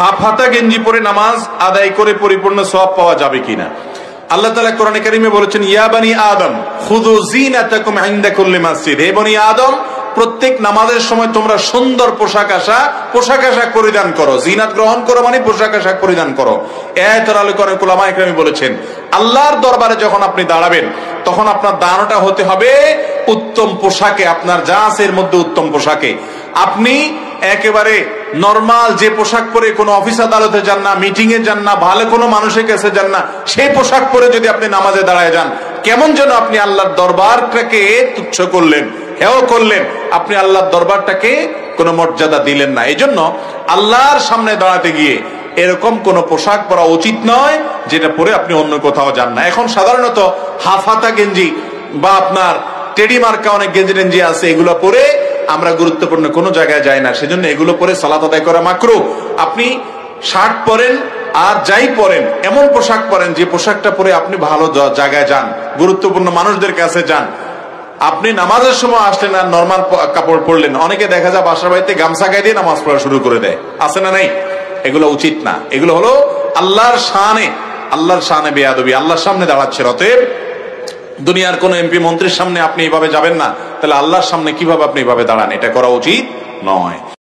Half হাতা গেঞ্জি পরে নামাজ আদায় করে পরিপূর্ণ সওয়াব পাওয়া যাবে কিনা। আল্লাহ তাআলা কোরআনে কারিমে বলেছেন, ইয়া বানি আদম খুযু যিনাতাকুম ইনদা কুল্লি মাসজিদ। হে বনি আদম, প্রত্যেক নামাজের সময় তোমরা সুন্দর পোশাক আশাক পরিধান করো। জিনাত গ্রহণ করো মানে পোশাক আশাক পরিধান করো। আয়াতের আলোকে অনেক উলামা ইকরাম বলেছেন, আল্লাহর দরবারে যখন আপনি দাঁড়াবেন তখন আপনার দাঁড়ানোটা হতে হবে উত্তম পোশাকে, আপনার যা আছে এর মধ্যে উত্তম পোশাকে। আপনি একেবারে নরমাল যে পোশাক পরে কোনো অফিস আদালতে যান না, মিটিং এ যান না, ভালো কোনো মানুষের কাছে যান না, সেই পোশাক পরে যদি আপনি নামাজে দাঁড়ায় যান, কেমন যেন আপনি আল্লাহর দরবারটাকে তুচ্ছ করলেন, হেয় করলেন, আপনি আল্লাহর দরবারটাকে কোনো মর্যাদা দিলেন না। এই জন্য আল্লাহর সামনে দাঁড়াতে গিয়ে এরকম কোন পোশাক পরা উচিত নয় যেটা পরে আপনি অন্য কোথাও যান না। এখন সাধারণত হাফ হাতা গেঞ্জি বা আপনার টেডি মার্কা অনেক গেঞ্জি টেঞ্জি আছে, এগুলো পরে আমরা গুরুত্বপূর্ণ কোনো জায়গায় যাই না, সেজন্য এগুলো পরে সালাত আদায় করা মাকরুহ। আপনি শার্ট পরেন আর যাই পরেন এমন পোশাক পরেন যে পোশাকটা পরে আপনি ভালো জায়গায় যান, গুরুত্বপূর্ণ মানুষদের কাছে যান। আপনি নামাজের সময় আসলেন আর নরমাল কাপড় পরলেন, অনেকে দেখা যায় বাসার বাড়িতে গামছা গায়ে দিয়ে নামাজ পড়া শুরু করে দেয়, আছে না নাই? এগুলো উচিত না। এগুলো হলো আল্লাহর শানে বেয়াদবি, আল্লাহর সামনে দাঁড়াচ্ছে। অতএব দুনিয়ার কোন এমপি মন্ত্রীর সামনে আপনি এইভাবে যাবেন না, তাহলে আল্লাহর সামনে কিভাবে আপনি এইভাবে দাঁড়ান? এটা করা উচিত নয়।